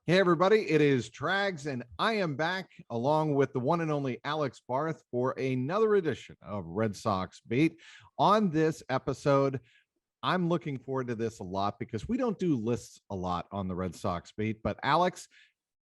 Hey, everybody, it is Trags, and I am back along with the one and only Alex Barth for another edition of Red Sox Beat. On this episode, I'm looking forward to this a lot because we don't do lists a lot on the Red Sox Beat, but Alex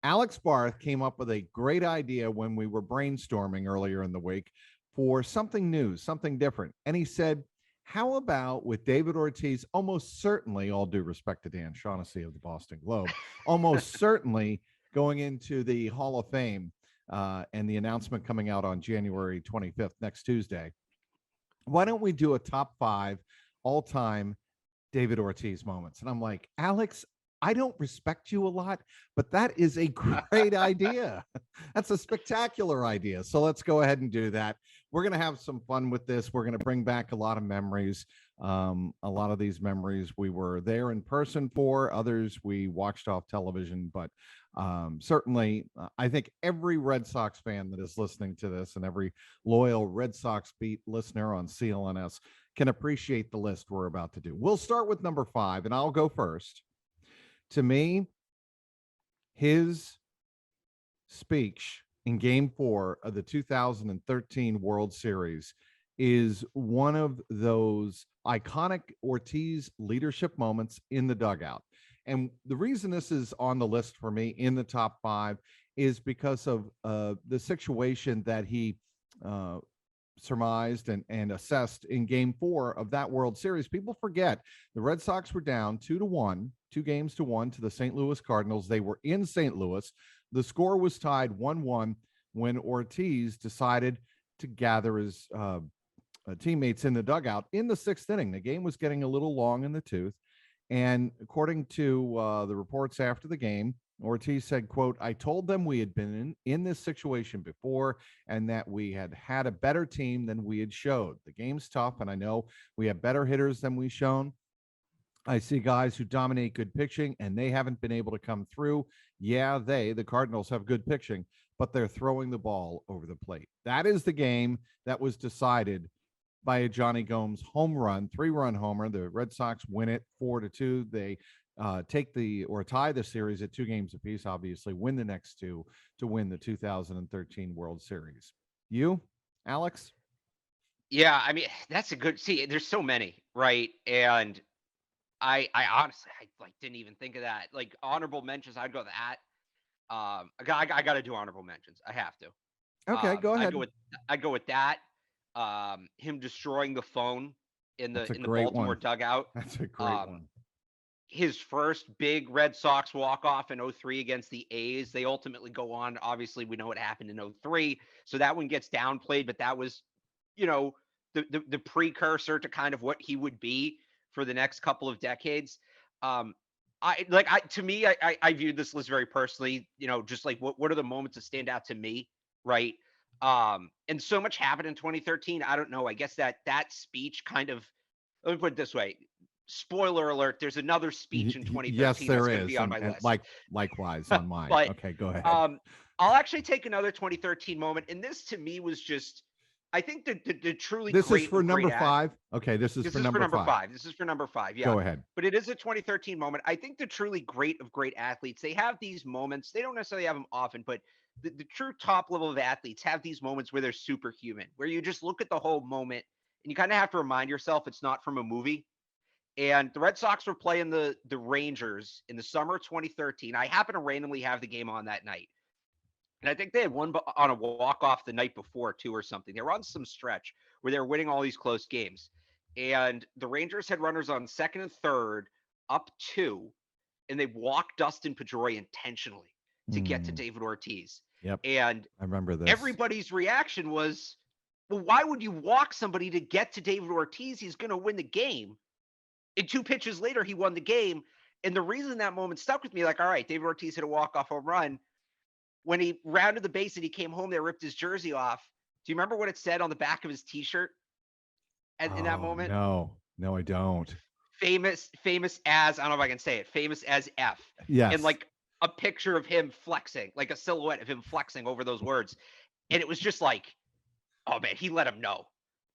Barth came up with a great idea when we were brainstorming earlier in the week for something new, something different. And he said, how about with David Ortiz, almost certainly, all due respect to Dan Shaughnessy of the Boston Globe, almost certainly going into the Hall of Fame and the announcement coming out on January 25th, next Tuesday. Why don't we do a top 5 all-time David Ortiz moments? And I'm like, Alex, I don't respect you a lot, but that is a great idea. That's a spectacular idea. So let's go ahead and do that. We're going to have some fun with this. We're going to bring back a lot of memories. A lot of these memories we were there in person for, others we watched off television, but certainly I think every Red Sox fan that is listening to this and every loyal Red Sox Beat listener on CLNS can appreciate the list we're about to do. We'll start with number 5, and I'll go first. To me, his speech in Game 4 of the 2013 World Series is one of those iconic Ortiz leadership moments in the dugout. And the reason this is on the list for me in the top 5 is because of the situation that he surmised and assessed in Game 4 of that World Series. People forget the Red Sox were down 2-1, 2-1 to the St. Louis Cardinals. They were in St. Louis. The score was tied 1-1 when Ortiz decided to gather his teammates in the dugout in the 6th inning. The game was getting a little long in the tooth. And according to the reports after the game, Ortiz said, quote, I told them we had been in this situation before and that we had a better team than we had showed. The game's tough, and I know we have better hitters than we've shown. I see guys who dominate good pitching, and they haven't been able to come through. Yeah, the Cardinals, have good pitching, but they're throwing the ball over the plate. That is the game that was decided by a Johnny Gomes home run, 3-run homer. The Red Sox win it 4-2. They tie the series at 2 games apiece, obviously, win the next 2 to win the 2013 World Series. You, Alex? Yeah, I mean, that's a good see, there's so many, right? And I honestly I didn't even think of that. Like honorable mentions, I'd go that. I got to do honorable mentions. I have to. Okay, go I'd ahead. go with that. Him destroying the phone That's a in the great Baltimore one. dugout. That's a great Um, one. his first big Red Sox walk-off in 03 against the A's. They ultimately go on. Obviously, we know what happened in 03. So that one gets downplayed, but that was, you know, the precursor to kind of what he would be for the next couple of decades. To me, I viewed this list very personally, just like what are the moments that stand out to me, right? And so much happened in 2013. I don't know. I guess that speech kind of, let me put it this way. Spoiler alert, there's another speech in Yes, 2013 that's there going to is, be on my and list. likewise on mine. But Okay, go ahead. um, I'll actually take another 2013 moment. And this to me was just, I think the truly This is great for of great number at 5. Okay, this is this for is for number number 5. 5. This is for number 5. Yeah. Go ahead. But it is a 2013 moment. I think the truly great of great athletes, they have these moments. They don't necessarily have them often, but the true top level of athletes have these moments where they're superhuman, where you just look at the whole moment and you kind of have to remind yourself it's not from a movie. And the Red Sox were playing the Rangers in the summer of 2013. I happened to randomly have the game on that night. And I think they had won on a walk-off the night before, too, or something. They were on some stretch where they were winning all these close games. And the Rangers had runners on second and third, up 2, and they walked Dustin Pedroia intentionally to get to Mm, David Ortiz. yep, And I remember this. everybody's reaction was, well, why would you walk somebody to get to David Ortiz? He's going to win the game. And 2 pitches later, he won the game. And the reason that moment stuck with me, like, all right, David Ortiz hit a walk-off home run. When he rounded the base and he came home, they ripped his jersey off. Do you remember what it said on the back of his T-shirt in that Oh, moment? no, I don't. Famous as, I don't know if I can say it, famous as F. And Yes. like a picture of him flexing, like a silhouette of him flexing over those words. And it was just like, oh man, he let him know.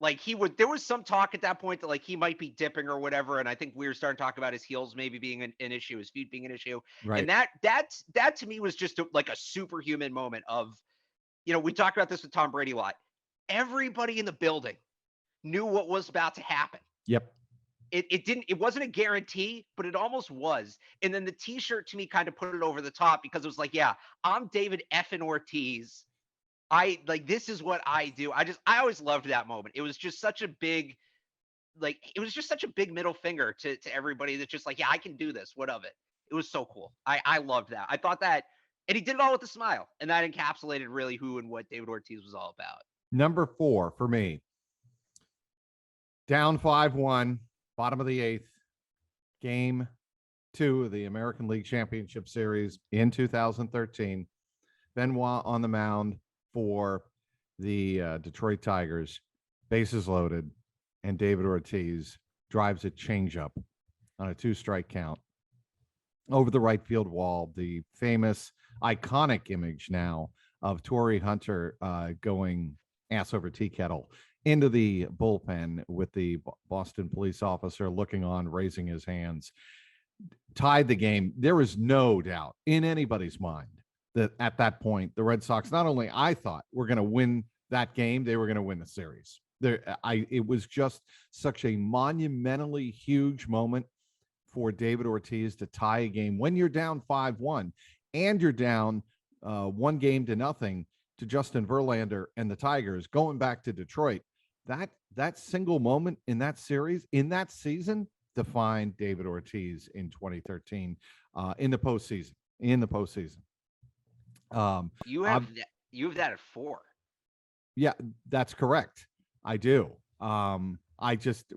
Like there was some talk at that point that like he might be dipping or whatever, and I think we were starting to talk about his heels maybe being an issue, his feet being an issue, and Right. that to me was just like a superhuman moment of, we talked about this with Tom Brady a lot. Everybody in the building knew what was about to happen. Yep. It wasn't a guarantee, but it almost was. And then the t-shirt to me kind of put it over the top because it was like, yeah, I'm David effing Ortiz. This is what I do. I always loved that moment. It was just such a big, middle finger to everybody that's just like, yeah, I can do this. What of it? It was so cool. I loved that. I thought that, and he did it all with a smile, and that encapsulated really who and what David Ortiz was all about. Number 4 for me. Down 5-1, bottom of the 8th, game 2 of the American League Championship Series in 2013. Benoit on the mound for the Detroit Tigers, bases loaded, and David Ortiz drives a changeup on a 2-strike count over the right field wall. The famous, iconic image now of Torrey Hunter going ass over tea kettle into the bullpen with the Boston police officer looking on, raising his hands, tied the game. There was no doubt in anybody's mind that at that point, the Red Sox, not only I thought were going to win that game, they were going to win the series. It was just such a monumentally huge moment for David Ortiz to tie a game when you're down 5-1 and you're down 1-0 to Justin Verlander and the Tigers going back to Detroit. That single moment in that series, in that season, defined David Ortiz in 2013 in the postseason. You have that at 4. Yeah, that's correct. I do. I just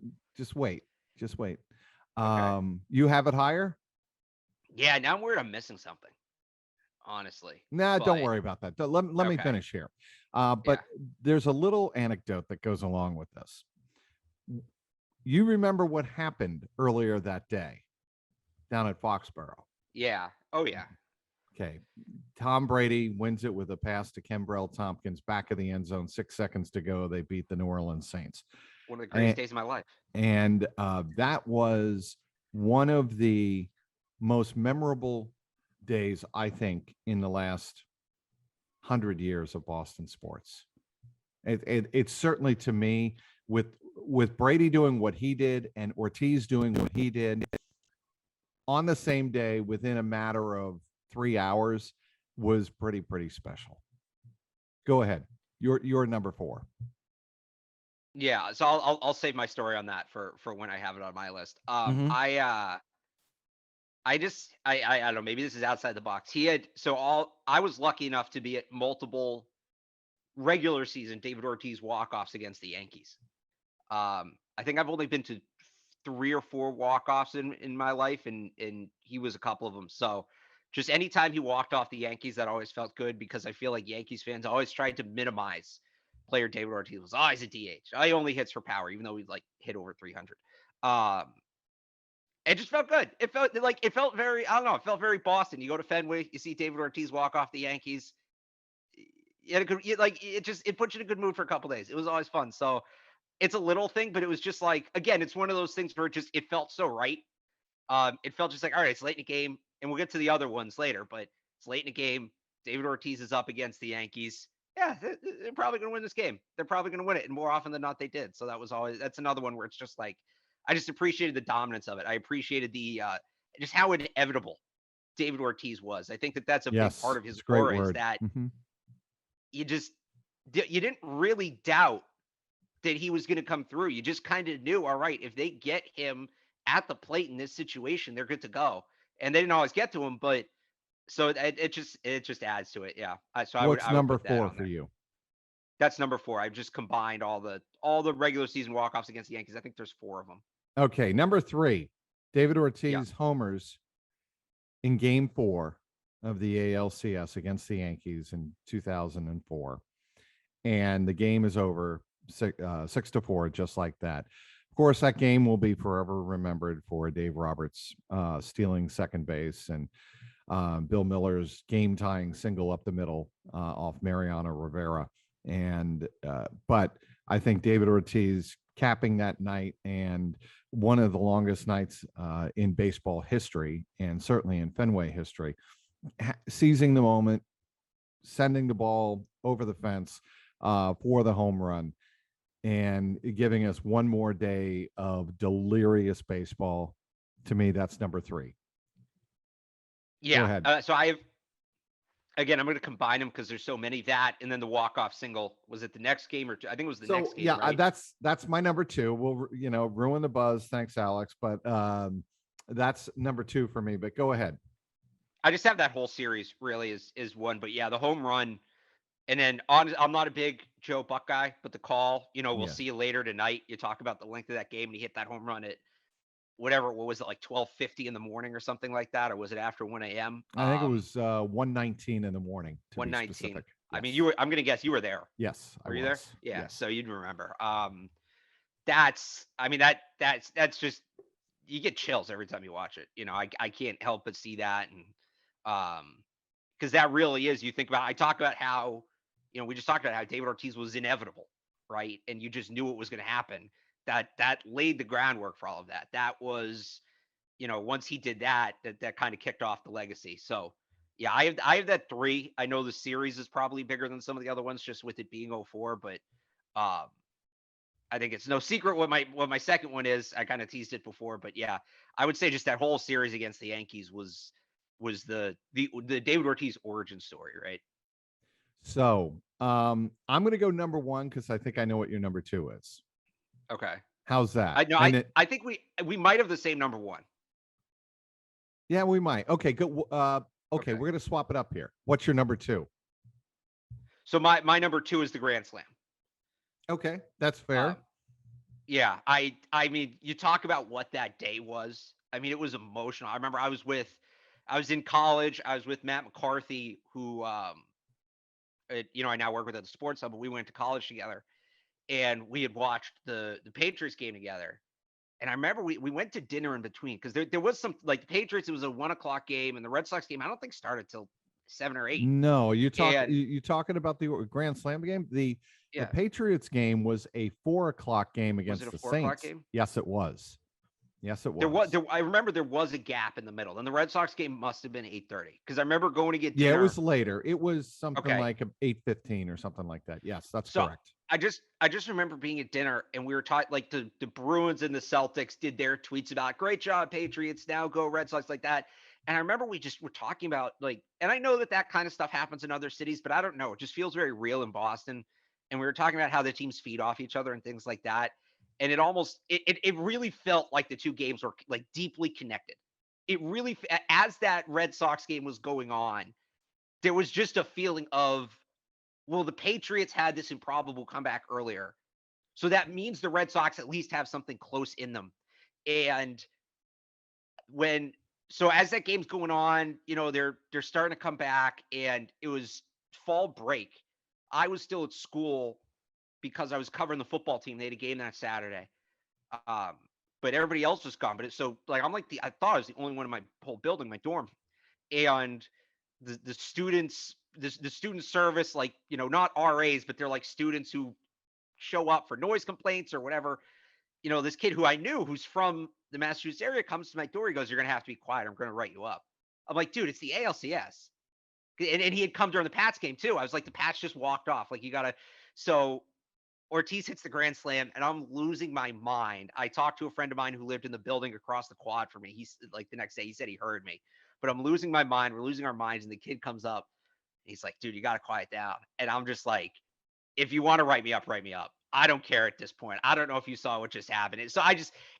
wait. Okay. You have it higher? Yeah, now I'm worried I'm missing something, honestly. Nah, don't worry about that. Let me finish here. But there's a little anecdote that goes along with this. You remember what happened earlier that day down at Foxborough? Yeah. Oh, yeah. Okay. Tom Brady wins it with a pass to Kembrell Tompkins back of the end zone, 6 seconds to go. They beat the New Orleans Saints. One of the greatest days of my life. And that was one of the most memorable days, I think, in the last 100 years of Boston sports. It's certainly, to me, with Brady doing what he did and Ortiz doing what he did on the same day within a matter of 3 hours, was pretty special. Go ahead. You're number 4. Yeah, so I'll save my story on that for when I have it on my list. I don't know, maybe this is outside the box. I was lucky enough to be at multiple regular season David Ortiz walk-offs against the Yankees. I think I've only been to 3 or 4 walk-offs in my life, and he was a couple of them. So just anytime he walked off the Yankees, that always felt good, because I feel like Yankees fans always tried to minimize player David Ortiz. Was, he's a DH. He only hits for power, even though he hit over 300. It just felt good. It felt very, I don't know, it felt very Boston. You go to Fenway, you see David Ortiz walk off the Yankees. It puts you in a good mood for a couple days. It was always fun. So it's a little thing, but it was just like, again, it's one of those things where it felt so right. It felt just like, all right, it's late in the game, and we'll get to the other ones later, but it's late in the game. David Ortiz is up against the Yankees. Yeah, they're probably going to win this game. They're probably going to win it, and more often than not, they did. So that's another one where it's just like, I just appreciated the dominance of it. I appreciated the just how inevitable David Ortiz was. I think that's a big part of his aura, is that you didn't really doubt that he was going to come through. You just kind of knew, all right, if they get him at the plate in this situation, they're good to go. And they didn't always get to him, but so it just adds to it. Yeah. What's number 4 for there. you? That's number 4. I've just combined all the regular season walk-offs against the Yankees. I think there's 4 of them. Okay, number 3, David Ortiz homers in Game 4 of the ALCS against the Yankees in 2004, and the game is over 6-4, just like that. Of course, that game will be forever remembered for Dave Roberts stealing second base and Bill Miller's game-tying single up the middle off Mariano Rivera. And but I think David Ortiz capping that night, and one of the longest nights in baseball history, and certainly in Fenway history, seizing the moment, sending the ball over the fence for the home run, and giving us one more day of delirious baseball. To me, that's number 3. Go Yeah. ahead. So I have, again, I'm going to combine them because there's so many. That and then the walk-off single. Was it the next game or two? I think it was the So next game, yeah, right? that's my number 2. We'll ruin the buzz. Thanks, Alex. But that's number 2 for me. But go ahead. I just have that whole series really is one. But yeah, the home run. And then I'm not a big Joe Buck guy, but the call, we'll Yes, see you later tonight. You talk about the length of that game, and he hit that home run at whatever, what was it, like 12:50 in the morning or something like that, or was it after 1 a.m.? I think it was 1:19 in the morning to be 1:19. specific. I mean, Yes, I'm gonna guess you were there. yes, I Were you there? was. Yeah, Yes. so you'd remember. I mean, that's just, you get chills every time you watch it. I can't help but see that. And because that really is, you think about, I talk about how, we just talked about how David Ortiz was inevitable, right? And you just knew it was going to happen. That laid the groundwork for all of that. That was, once he did that kind of kicked off the legacy. So yeah, I have that 3. I know the series is probably bigger than some of the other ones just with it being 04, but um I think it's no secret what my second one is. I kind of teased it before, but yeah, I would say just that whole series against the Yankees was the David Ortiz origin story, right? So I'm going to go number 1 because I think I know what your number 2 is. Okay. How's that? I know And it, I think we might have the same number 1. yeah, we might. Okay, good. Okay, Okay. we're going to swap it up here. What's your number 2? So my number 2 is the Grand Slam. Okay, that's Um, fair. yeah, I mean, you talk about what that day was. I mean, it was emotional. I remember I was in college. I was with Matt McCarthy, who I now work with at the Sports Hub, but we went to college together, and we had watched the Patriots game together. And I remember we went to dinner in between because there was some, like, the Patriots. It was a 1 o'clock game, and the Red Sox game I don't think started till 7 or 8. No, And you talking about the Grand Slam game? The yeah, Patriots game was a 4 o'clock game was it against a the 4 o'clock Saints. game? Yes, it was. Yes, it There was was. there I remember there was a gap in the middle, and the Red Sox game must have been 8:30 because I remember going to get Yeah, it dinner. was later. It was something Okay, like 8:15 or something like that. Yes, that's so correct. I just remember being at dinner, and we were talking, like, the Bruins and the Celtics did their tweets about great job Patriots, now go Red Sox, like that. And I remember we just were talking about, like, and I know that kind of stuff happens in other cities, but I don't know, it just feels very real in Boston. And we were talking about how the teams feed off each other and things like that. And it really felt like the two games were, like, deeply connected. It really, as that Red Sox game was going on, there was just a feeling of, well, the Patriots had this improbable comeback earlier. So that means the Red Sox at least have something close in them. And when so as that game's going on, they're starting to come back, and it was fall break. I was still at school because I was covering the football team. They had a game that Saturday. Um, but everybody else was gone. But so, like, I thought I was the only one in my whole building, my dorm. And the students, the student service, like, not RAs, but they're like students who show up for noise complaints or whatever. This kid who I knew, who's from the Massachusetts area, comes to my door. He goes, "You're going to have to be quiet. I'm going to write you up." I'm like, "Dude, it's the ALCS." And he had come during the Pats game too. I was like, the Pats just walked off. Like, you got to. So Ortiz hits the grand slam, and I'm losing my mind. I talked to a friend of mine who lived in the building across the quad from me. He's like, the next day, he said he heard me, but I'm losing my mind. We're losing our minds. And the kid comes up. And he's like, "Dude, you got to quiet down." And I'm just like, if you want to write me up, write me up. I don't care at this point. I don't know if you saw what just happened. So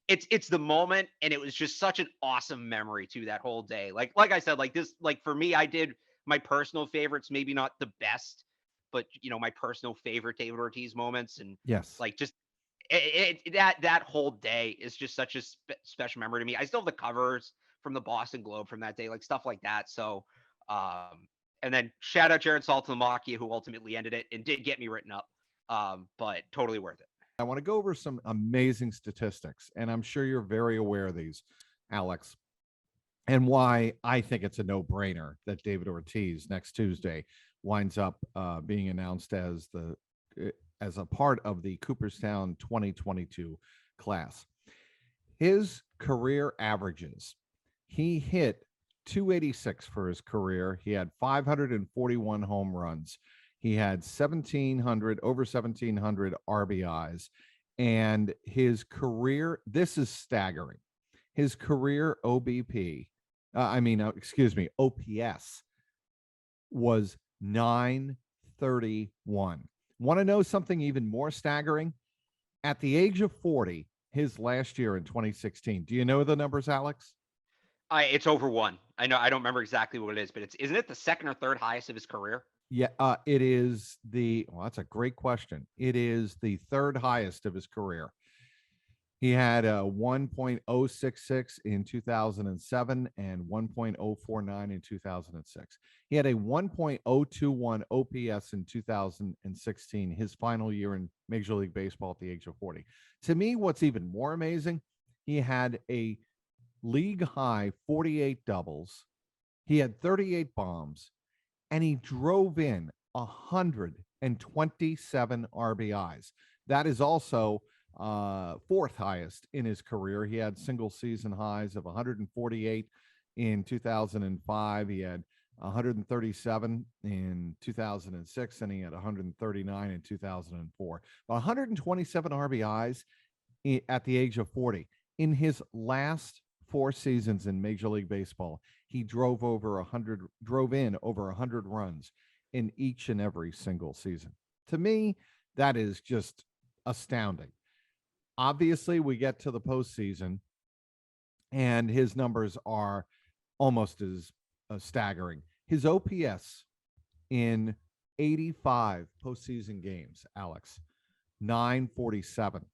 it's the moment, and it was just such an awesome memory to that whole day. Like I said, like this, like for me, I did my personal favorites, maybe not the best, but my personal favorite David Ortiz moments, and Yes. like just that whole day is just such a special memory to me. I still have the covers from the Boston Globe from that day, like stuff like that. So, and then shout out Jared Saltamachia, who ultimately ended it and did get me written up. But totally worth it. I want to go over some amazing statistics, and I'm sure you're very aware of these, Alex, and why I think it's a no-brainer that David Ortiz next Tuesday winds up being announced as the as a part of the Cooperstown 2022 class. His career averages, he hit 286 for his career. He had 541 home runs. He had 1,700, over 1,700 RBIs. And his career, this is staggering. His career OPS was 931. Want to know something even more staggering? At the age of 40, his last year in 2016. Do you know the numbers, Alex? It's over one. I know. I don't remember exactly what it is, but isn't it the second or third highest of his career? Yeah, it is well, that's a great question. It is the third highest of his career. He had a 1.066 in 2007 and 1.049 in 2006. He had a 1.021 OPS in 2016, his final year in Major League Baseball at the age of 40. To me, what's even more amazing, he had a league high 48 doubles. He had 38 bombs, and he drove in 127 RBIs. That is also fourth highest in his career. He had single season highs of 148 in 2005. He had 137 in 2006, and he had 139 in 2004. 127 RBIs at the age of 40. In his last 4 seasons in Major League Baseball, he drove in over 100 runs in each and every single season. To me, that is just astounding. Obviously, we get to the postseason, and his numbers are almost as staggering. His OPS in 85 postseason games, Alex, 947.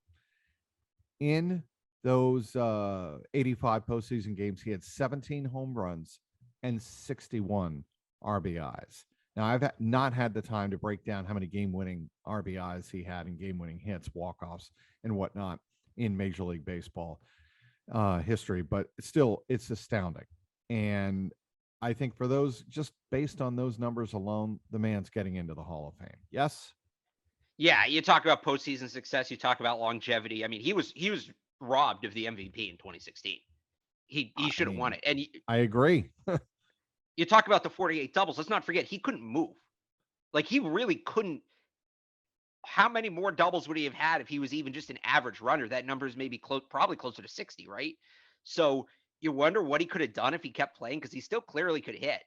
In those 85 postseason games, he had 17 home runs and 61 RBIs. Now, I've not had the time to break down how many game-winning RBIs he had and game-winning hits, walk-offs, and whatnot in Major League Baseball history, but still, it's astounding. And I think for those, just based on those numbers alone, the man's getting into the Hall of Fame. Yes? Yeah, you talk about postseason success. You talk about longevity. I mean, he was robbed of the MVP in 2016. He should have won it. And I agree. you talk about the 48 doubles. Let's not forget he couldn't move. Like he really couldn't. How many more doubles would he have had if he was even just an average runner? That number is maybe probably closer to 60, right? So you wonder what he could have done if he kept playing, because he still clearly could hit.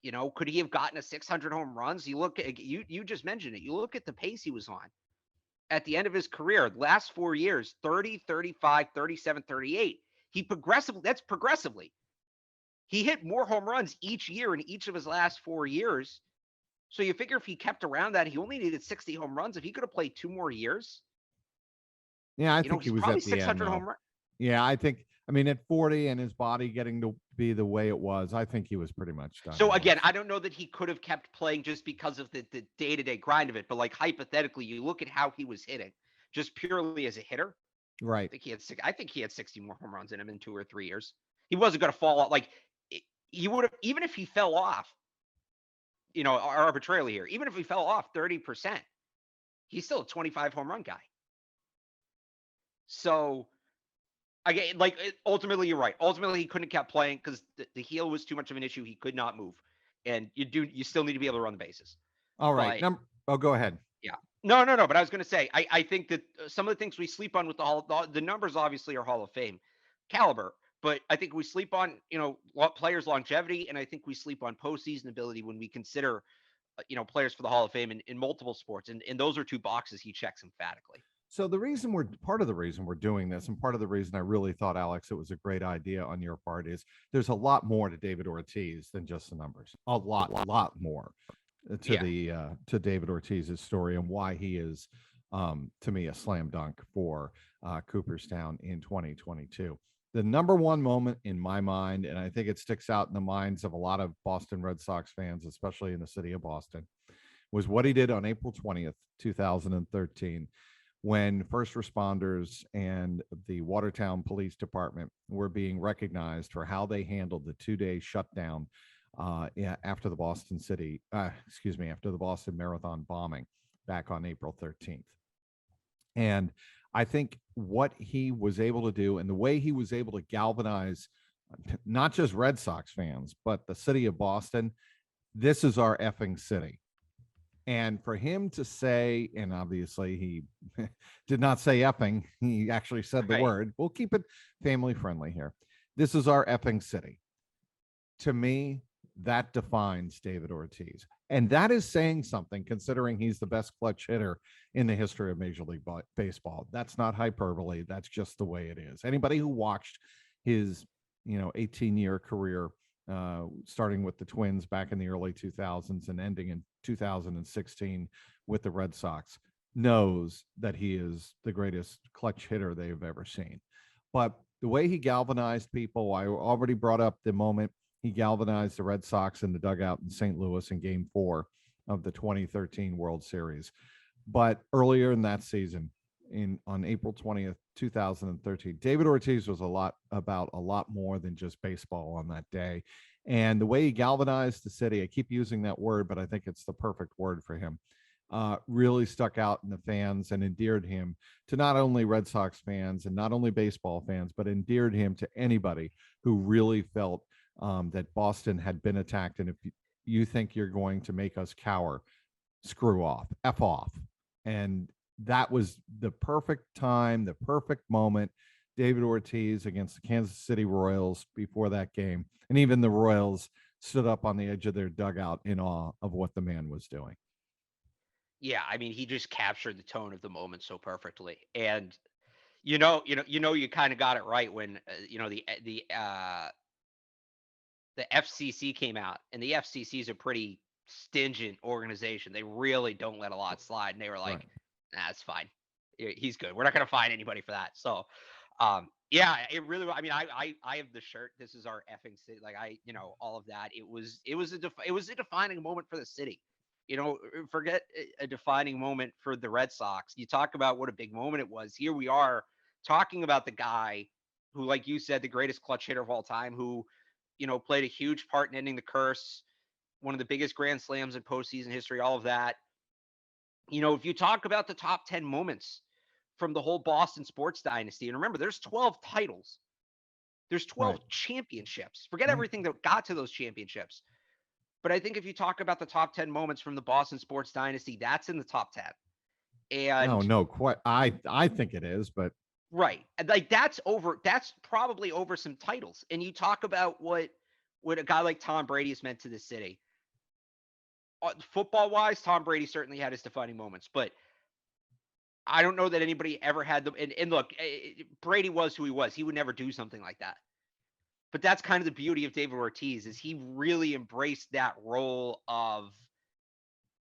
You know, could he have gotten a 600 home runs? You look at you just mentioned it. You look at the pace he was on at the end of his career, last 4 years, 30, 35, 37, 38. That's progressively. He hit more home runs each year in each of his last 4 years. So you figure if he kept around that, he only needed 60 home runs. If he could have played 2 more years, yeah, I think he he's was probably at the end, 600 though. home runs. Yeah, I mean, at 40 and his body getting to be the way it was, I think he was pretty much done. So again, I don't know that he could have kept playing just because of the day-to-day grind of it, but like hypothetically, you look at how he was hitting just purely as a hitter. Right. I think he had 60 more home runs in him in 2 or 3 years. He wasn't going to fall out. Like he would have, even if he fell off, arbitrarily here, even if he fell off 30%, he's still a 25 home run guy. So again, ultimately, you're right. Ultimately, he couldn't have kept playing because the heel was too much of an issue. He could not move, and you still need to be able to run the bases. All right. Go ahead. Yeah. No. But I was going to say, I think that some of the things we sleep on with the numbers obviously are Hall of Fame caliber, but I think we sleep on, players' longevity, and I think we sleep on postseason ability when we consider, players for the Hall of Fame in multiple sports. And those are 2 boxes he checks emphatically. So part of the reason we're doing this, and part of the reason I really thought, Alex, it was a great idea on your part, is there's a lot more to David Ortiz than just the numbers. A lot more to David Ortiz's story, and why he is, to me, a slam dunk for Cooperstown in 2022. The number one moment in my mind, and I think it sticks out in the minds of a lot of Boston Red Sox fans, especially in the city of Boston, was what he did on April 20th, 2013, when first responders and the Watertown Police Department were being recognized for how they handled the 2-day shutdown after the Boston Marathon bombing. back on April 13th. And I think what he was able to do and the way he was able to galvanize not just Red Sox fans, but the city of Boston, this is our effing city. And for him to say, and obviously he did not say effing, he actually said the Right. word. We'll keep it family friendly here. This is our effing city. To me, that defines David Ortiz. And that is saying something considering he's the best clutch hitter in the history of Major League Baseball. That's not hyperbole. That's just the way it is. Anybody who watched his, 18-year career, starting with the Twins back in the early 2000s and ending in 2016 with the Red Sox, knows that he is the greatest clutch hitter they've ever seen. But the way he galvanized people, I already brought up the moment he galvanized the Red Sox in the dugout in St. Louis in Game 4 of the 2013 World Series. But earlier in that season, on April 20th, 2013, David Ortiz was a lot more than just baseball on that day. And the way he galvanized the city, I keep using that word, but I think it's the perfect word for him, really stuck out in the fans and endeared him to not only Red Sox fans and not only baseball fans, but endeared him to anybody who really felt that Boston had been attacked. And if you think you're going to make us cower, screw off, F off. And that was the perfect time, the perfect moment. David Ortiz against the Kansas City Royals before that game. And even the Royals stood up on the edge of their dugout in awe of what the man was doing. Yeah, I mean, he just captured the tone of the moment so perfectly. And you kind of got it right when the FCC came out, and the FCC is a pretty stingent organization. They really don't let a lot slide, and they were like, Right. "Nah, it's fine. He's good. We're not going to fine anybody for that." So, yeah, it really. I mean, I have the shirt. This is our effing city. Like all of that. It was a defining moment for the city. Forget a defining moment for the Red Sox. You talk about what a big moment it was. Here we are talking about the guy who, like you said, the greatest clutch hitter of all time, who played a huge part in ending the curse, one of the biggest grand slams in postseason history, all of that. If you talk about the top 10 moments from the whole Boston sports dynasty, and remember, there's 12 titles, there's 12 Right. championships. Forget Right. everything that got to those championships. But I think if you talk about the top 10 moments from the Boston sports dynasty, that's in the top 10. And No, quite. I think it is, but right. Like that's probably over some titles. And you talk about what a guy like Tom Brady has meant to the city. Football wise, Tom Brady certainly had his defining moments, but I don't know that anybody ever had them. And look, Brady was who he was. He would never do something like that. But that's kind of the beauty of David Ortiz, is he really embraced that role of,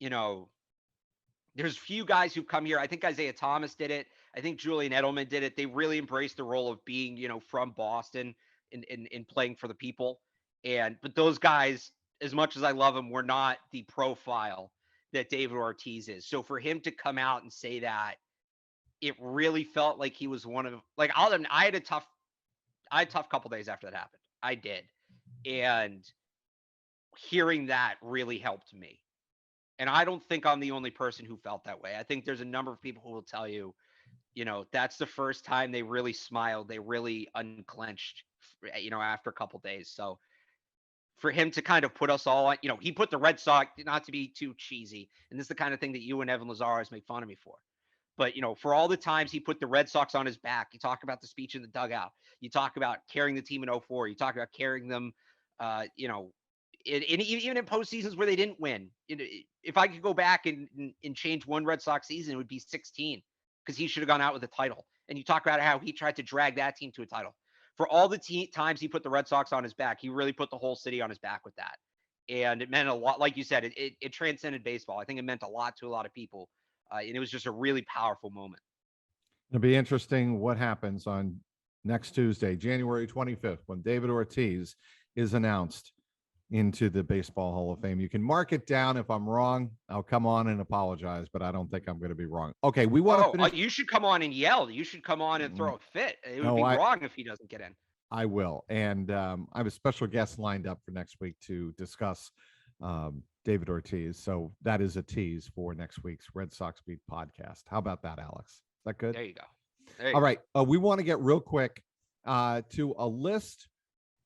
there's few guys who've come here. I think Isaiah Thomas did it. I think Julian Edelman did it. They really embraced the role of being, from Boston and playing for the people. But those guys, as much as I love them, were not the profile that David Ortiz is. So for him to come out and say that, it really felt like he was one of, like, I had a tough couple days after that happened. I did. And hearing that really helped me. And I don't think I'm the only person who felt that way. I think there's a number of people who will tell you, that's the first time they really smiled. They really unclenched, after a couple days. So for him to kind of put us all on, he put the Red Sox, not to be too cheesy, and this is the kind of thing that you and Evan Lazarus make fun of me for. But, for all the times he put the Red Sox on his back, you talk about the speech in the dugout, you talk about carrying the team in 04, you talk about carrying them, even in postseasons where they didn't win. If I could go back and change one Red Sox season, it would be 16, because he should have gone out with a title. And you talk about how he tried to drag that team to a title. For all the times he put the Red Sox on his back, he really put the whole city on his back with that. And it meant a lot. Like you said, it transcended baseball. I think it meant a lot to a lot of people. And it was just a really powerful moment. it'll be interesting what happens on next Tuesday, January 25th, when David Ortiz is announced into the Baseball Hall of Fame. You can mark it down. If I'm wrong, I'll come on and apologize, but I don't think I'm going to be wrong. Okay, we want to finish. You should come on and yell. You should come on and throw a fit. It would be wrong if he doesn't get in. I will. And I have a special guest lined up for next week to discuss David Ortiz. So that is a tease for next week's Red Sox Beat podcast. How about that, Alex? Is that good? There you go. There you All go. right. We want to get real quick to a list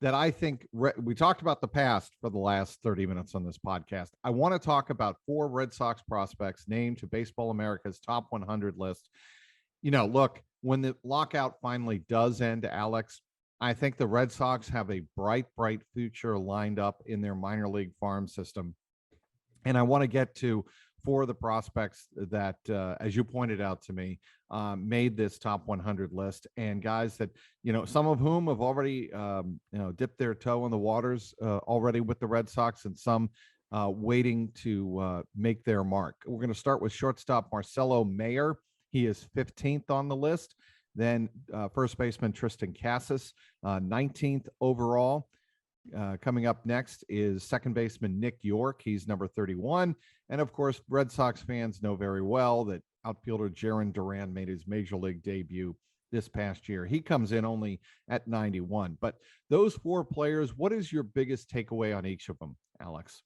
that I think we talked about the past for the last 30 minutes on this podcast. I want to talk about 4 Red Sox prospects named to Baseball America's top 100 list. Look, when the lockout finally does end, Alex, I think the Red Sox have a bright, bright future lined up in their minor league farm system. And I want to get to 4 of the prospects that, as you pointed out to me, made this top 100 list, and guys that, some of whom have already, dipped their toe in the waters already with the Red Sox, and some waiting to make their mark. We're going to start with shortstop Marcelo Mayer. He is 15th on the list. Then first baseman Tristan Casas, 19th overall. Coming up next is second baseman Nick York. He's number 31. And of course, Red Sox fans know very well that outfielder Jarren Duran made his major league debut this past year. He comes in only at 91. But those 4 players, what is your biggest takeaway on each of them, Alex?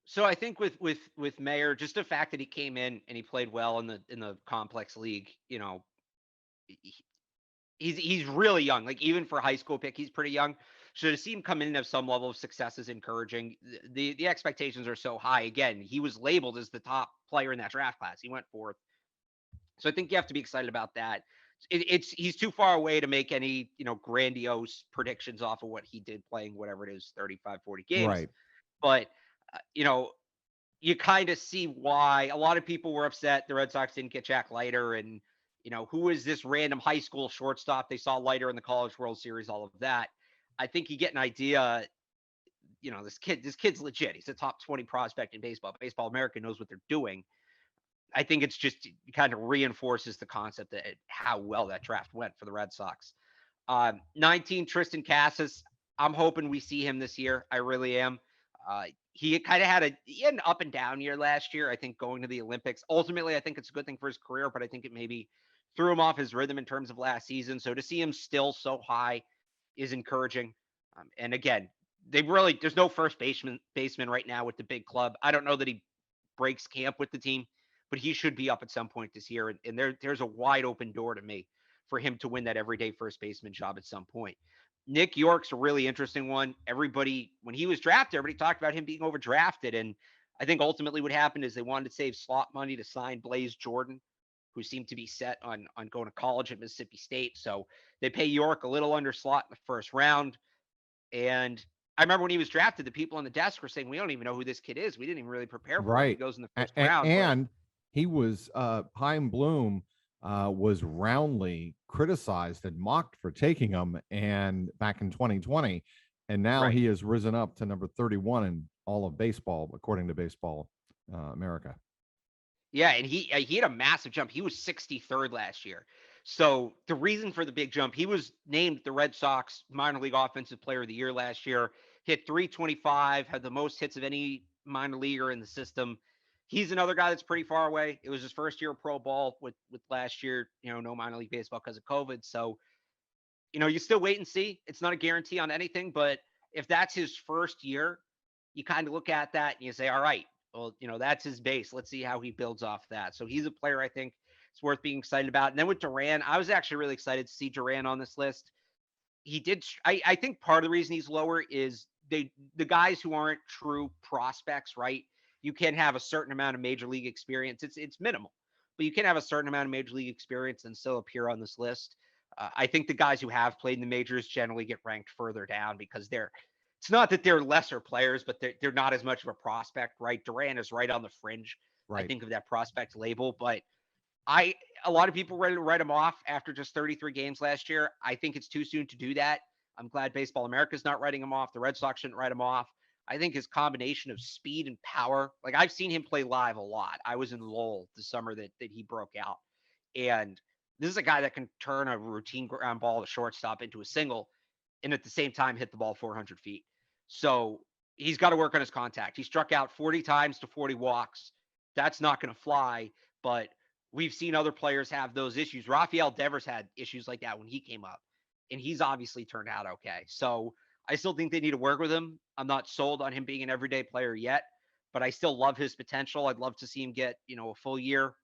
So I think with Mayer, just the fact that he came in and he played well in the complex league, he's really young. Like, even for a high school pick, he's pretty young. So to see him come in and have some level of success is encouraging. The expectations are so high. Again, he was labeled as the top player in that draft class. He went 4th. So I think you have to be excited about that. He's too far away to make any, grandiose predictions off of what he did playing, whatever it is, 35, 40 games. Right. But, you kind of see why a lot of people were upset the Red Sox didn't get Jack Leiter, and, who is this random high school shortstop they saw Leiter in the College World Series, all of that. I think you get an idea, this kid's legit. He's a top 20 prospect in baseball. Baseball America knows what they're doing. I think it's just kind of reinforces the concept that how well that draft went for the Red Sox. 19, Tristan Casas. I'm hoping we see him this year. I really am. He kind of had an up and down year last year, I think, going to the Olympics. Ultimately, I think it's a good thing for his career, but I think it maybe threw him off his rhythm in terms of last season. So to see him still so high is encouraging. And again, there's no first baseman right now with the big club. I don't know that he breaks camp with the team, but he should be up at some point this year. And there's a wide open door to me for him to win that everyday first baseman job at some point. Nick York's a really interesting one. Everybody, when he was drafted, everybody talked about him being overdrafted. And I think ultimately what happened is they wanted to save slot money to sign Blaze Jordan, who seemed to be set on going to college at Mississippi State. So they pay York a little under slot in the first round. And I remember when he was drafted, the people on the desk were saying, we don't even know who this kid is. We didn't even really prepare for him. He goes in the first round. And he was, Chaim Bloom was roundly criticized and mocked for taking him and back in 2020. And now he has risen up to number 31 in all of baseball, according to Baseball America. Yeah, and he had a massive jump. He was 63rd last year. So the reason for the big jump, he was named the Red Sox minor league offensive player of the year last year, hit 325, had the most hits of any minor leaguer in the system. He's another guy that's pretty far away. It was his first year of pro ball with last year, no minor league baseball because of COVID. So, you still wait and see. It's not a guarantee on anything, but if that's his first year, you kind of look at that and you say, all right, well, that's his base. Let's see how he builds off that. So he's a player I think it's worth being excited about. And then with Duran, I was actually really excited to see Duran on this list. He did. I think part of the reason he's lower is the guys who aren't true prospects, right? You can have a certain amount of major league experience. It's minimal, but you can have a certain amount of major league experience and still appear on this list. I think the guys who have played in the majors generally get ranked further down because it's not that they're lesser players, but they're not as much of a prospect, right? Duran is right on the fringe, I think, of that prospect label. But a lot of people ready to write him off after just 33 games last year. I think it's too soon to do that. I'm glad Baseball America's not writing him off. The Red Sox shouldn't write him off. I think his combination of speed and power, like I've seen him play live a lot. I was in Lowell the summer that he broke out. And this is a guy that can turn a routine ground ball to shortstop into a single and at the same time hit the ball 400 feet. So he's got to work on his contact. He struck out 40 times to 40 walks. That's not going to fly, but we've seen other players have those issues. Rafael Devers had issues like that when he came up, and he's obviously turned out okay. So I still think they need to work with him. I'm not sold on him being an everyday player yet, but I still love his potential. I'd love to see him get, a full year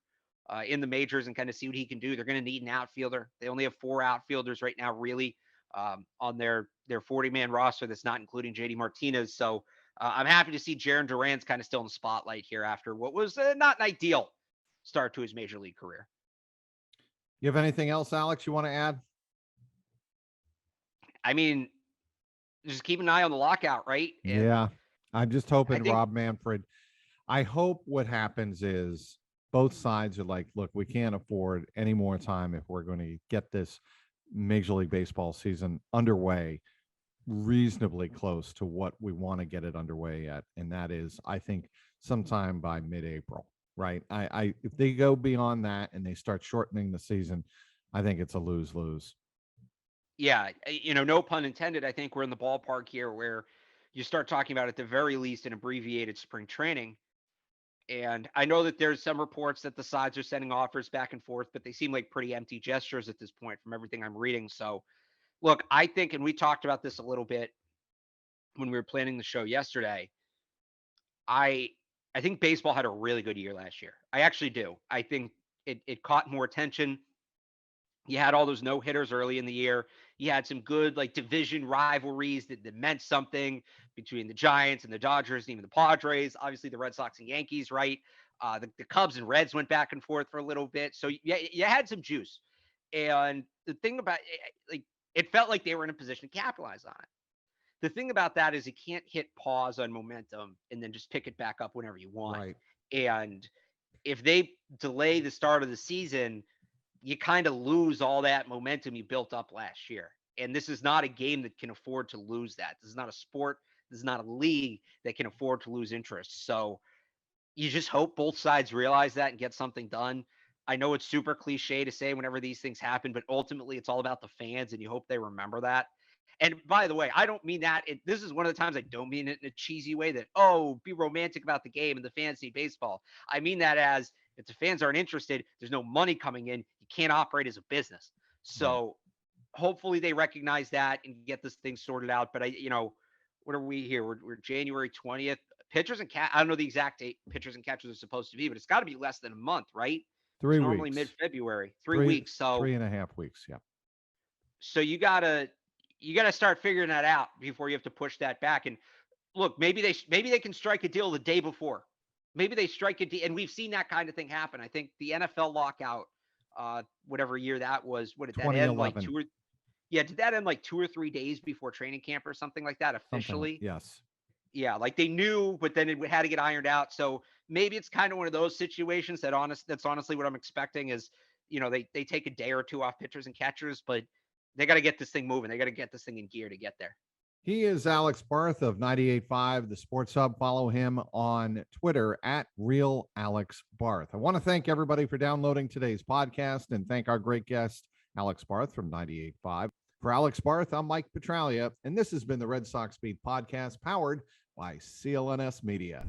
in the majors and kind of see what he can do. They're going to need an outfielder. They only have 4 outfielders right now, really, on their 40-man roster. That's not including JD Martinez. So I'm happy to see Jarren Duran's kind of still in the spotlight here after what was not an ideal start to his major league career. You have anything else, Alex, you want to add? I mean, just keep an eye on the lockout, right? And Yeah. I'm just hoping think, Rob Manfred. I hope what happens is both sides are like, look, we can't afford any more time if we're going to get this Major League Baseball season underway reasonably close to what we want to get it underway at. And that is, I think, sometime by mid-April, right? If they go beyond that and they start shortening the season, I think it's a lose-lose. yeah, no pun intended. I think we're in the ballpark here where you start talking about, at the very least, an abbreviated spring training. And I know that there's some reports that the sides are sending offers back and forth, but they seem like pretty empty gestures at this point from everything I'm reading. So, look, I think, and we talked about this a little bit when we were planning the show yesterday, I I think baseball had a really good year last year. I actually do. I think it caught more attention. You had all those no hitters early in the year. You had some good like division rivalries that meant something between the Giants and the Dodgers and even the Padres. Obviously, the Red Sox and Yankees, right? The Cubs and Reds went back and forth for a little bit. So yeah, you had some juice. And the thing about like it felt like they were in a position to capitalize on it. The thing about that is you can't hit pause on momentum and then just pick it back up whenever you want. Right. And if they delay the start of the season, you kind of lose all that momentum you built up last year. And this is not a game that can afford to lose that. This is not a sport. This is not a league that can afford to lose interest. So you just hope both sides realize that and get something done. I know it's super cliche to say whenever these things happen, but ultimately it's all about the fans, and you hope they remember that. And by the way, I don't mean that. This is one of the times I don't mean it in a cheesy way that, oh, be romantic about the game and the fans need baseball. I mean that as if the fans aren't interested, there's no money coming in. You can't operate as a business. Right. So hopefully they recognize that and get this thing sorted out. But what are we here? We're January 20th. Pitchers and I don't know the exact date pitchers and catchers are supposed to be, but it's got to be less than a month, right? 3 It's weeks. normally mid-February, 3 weeks. So 3.5 weeks. Yeah. so you gotta start figuring that out before you have to push that back. And look, maybe they can strike a deal the day before. Maybe they strike a deal, and we've seen that kind of thing happen. I think the NFL lockout, whatever year that was, what did that end like 2011. did that end like 2 or 3 days before training camp or something like that officially? Yes. Yeah, like they knew, but then it had to get ironed out. So maybe it's kind of one of those situations that's honestly what I'm expecting is, they take a day or two off pitchers and catchers, but they got to get this thing moving. They got to get this thing in gear to get there. He is Alex Barth of 98.5, the Sports Hub. Follow him on Twitter at Real Alex Barth. I want to thank everybody for downloading today's podcast and thank our great guest, Alex Barth from 98.5. For Alex Barth, I'm Mike Petraglia, and this has been the Red Sox Beat podcast powered by CLNS Media.